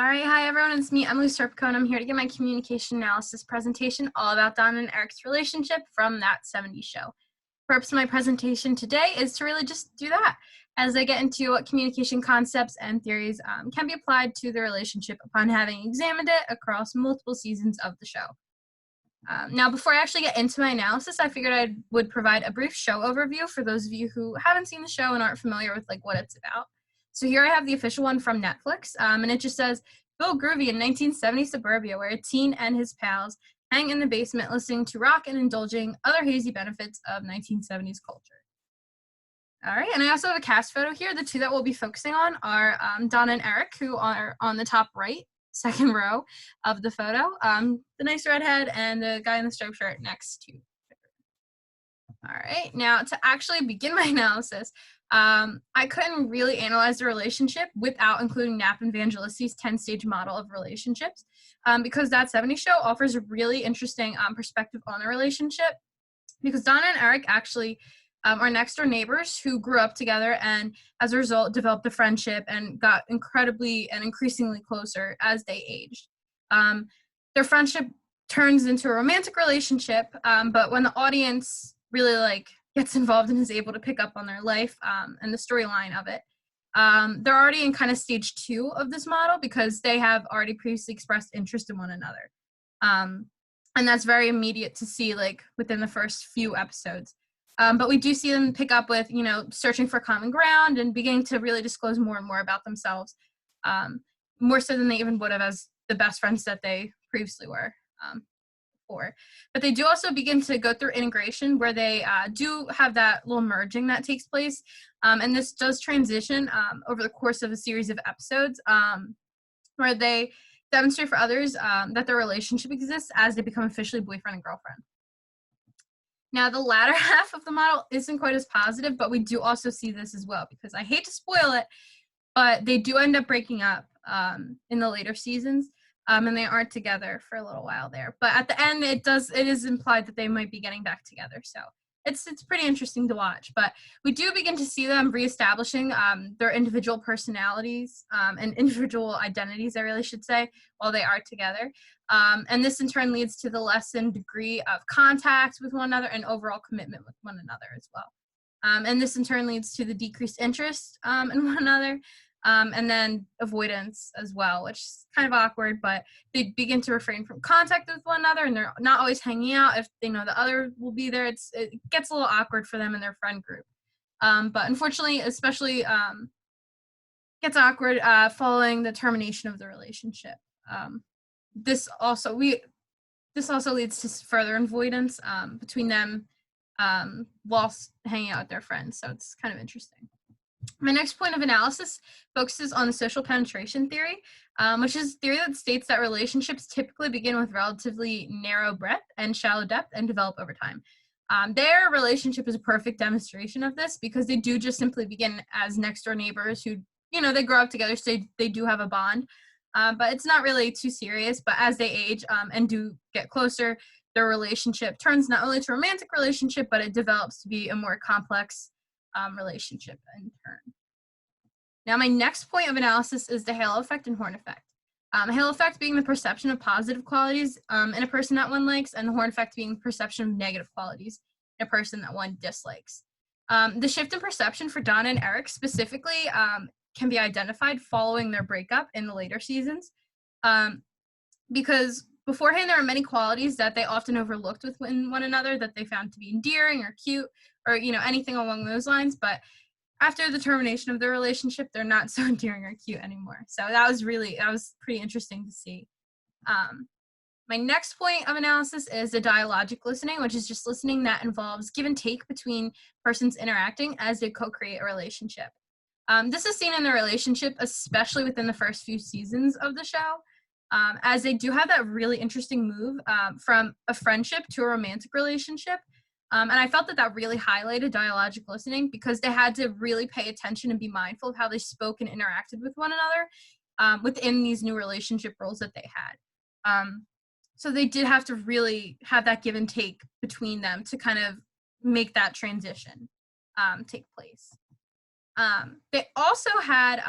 All right, hi everyone, it's me, Emily Serpico, and I'm here to give my communication analysis presentation all about Don and Eric's relationship from That 70s Show. The purpose of my presentation today is to really just do that, as I get into what communication concepts and theories can be applied to the relationship upon having examined it across multiple seasons of the show. Now, before I actually get into my analysis, I figured I would provide a brief show overview for those of you who haven't seen the show and aren't familiar with what it's about. So here I have the official one from Netflix, and it just says, Bill Groovy in 1970 suburbia, where a teen and his pals hang in the basement listening to rock and indulging other hazy benefits of 1970s culture. All right, and I also have a cast photo here. The two that we'll be focusing on are Don and Eric, who are on the top right, second row of the photo. The nice redhead and the guy in the striped shirt next to. All right, now to actually begin my analysis, I couldn't really analyze the relationship without including Knapp and Vangelis's 10-stage model of relationships, because That 70s Show offers a really interesting perspective on the relationship, because Donna and Eric actually are next door neighbors who grew up together and as a result developed a friendship and got incredibly and increasingly closer as they aged. Their friendship turns into a romantic relationship, but when the audience really gets involved and is able to pick up on their life and the storyline of it, they're already in kind of stage 2 of this model because they have already previously expressed interest in one another. And that's very immediate to see within the first few episodes. But we do see them pick up with, searching for common ground and beginning to really disclose more and more about themselves, more so than they even would have as the best friends that they previously were before. But they do also begin to go through integration where they do have that little merging that takes place. And this does transition over the course of a series of episodes where they demonstrate for others that their relationship exists as they become officially boyfriend and girlfriend. Now, the latter half of the model isn't quite as positive, but we do also see this as well, because I hate to spoil it, but they do end up breaking up in the later seasons, and they aren't together for a little while there. But at the end, it is implied that they might be getting back together, so it's pretty interesting to watch. But we do begin to see them reestablishing their individual personalities and individual identities, I really should say, while they are together. And this in turn leads to the lessened degree of contact with one another and overall commitment with one another as well. And this in turn leads to the decreased interest in one another, and then avoidance as well, which is kind of awkward, but they begin to refrain from contact with one another, and they're not always hanging out if they know the other will be there. It gets a little awkward for them and their friend group. But unfortunately, especially gets awkward following the termination of the relationship. This also leads to further avoidance between them whilst hanging out with their friends. So it's kind of interesting. My next point of analysis focuses on the social penetration theory, which is a theory that states that relationships typically begin with relatively narrow breadth and shallow depth and develop over time. Their relationship is a perfect demonstration of this because they do just simply begin as next door neighbors who, they grow up together, so they do have a bond. But it's not really too serious. But as they age and do get closer, their relationship turns not only to a romantic relationship, but it develops to be a more complex relationship in turn. Now, my next point of analysis is the halo effect and horn effect. Halo effect being the perception of positive qualities in a person that one likes, and the horn effect being the perception of negative qualities in a person that one dislikes. The shift in perception for Donna and Eric specifically can be identified following their breakup in the later seasons, because beforehand there are many qualities that they often overlooked within one another that they found to be endearing or cute or anything along those lines. But after the termination of their relationship, they're not so endearing or cute anymore. So that was pretty interesting to see. My next point of analysis is the dialogic listening, which is just listening that involves give and take between persons interacting as they co-create a relationship. This is seen in the relationship, especially within the first few seasons of the show, as they do have that really interesting move from a friendship to a romantic relationship. And I felt that really highlighted dialogic listening because they had to really pay attention and be mindful of how they spoke and interacted with one another within these new relationship roles that they had. So they did have to really have that give and take between them to kind of make that transition take place. They also had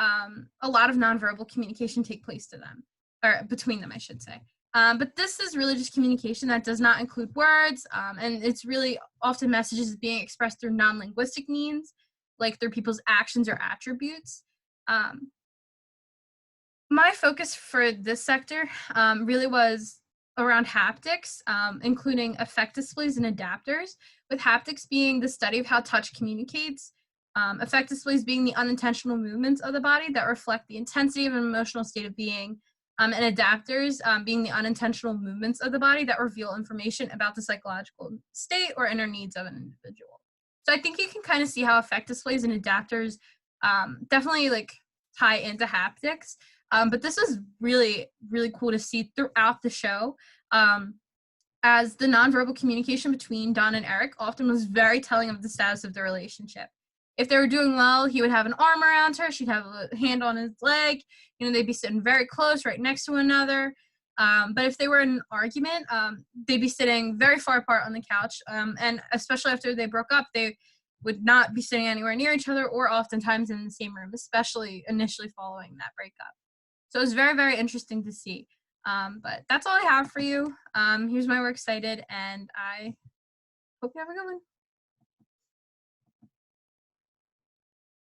a lot of nonverbal communication take place to them, or between them, I should say. But this is really just communication that does not include words, and it's really often messages being expressed through non-linguistic means, like through people's actions or attributes. Um, my focus for this sector really was around haptics, including effect displays and adapters, with haptics being the study of how touch communicates, effect displays being the unintentional movements of the body that reflect the intensity of an emotional state of being, and adapters being the unintentional movements of the body that reveal information about the psychological state or inner needs of an individual. So I think you can kind of see how effect displays and adapters definitely like tie into haptics. But this was really, really cool to see throughout the show. As the nonverbal communication between Don and Eric often was very telling of the status of the relationship. If they were doing well, he would have an arm around her, she'd have a hand on his leg, they'd be sitting very close, right next to one another. But if they were in an argument, they'd be sitting very far apart on the couch. And especially after they broke up, they would not be sitting anywhere near each other or oftentimes in the same room, especially initially following that breakup. So it was very, very interesting to see. But that's all I have for you. Here's my works cited, and I hope you have a good one.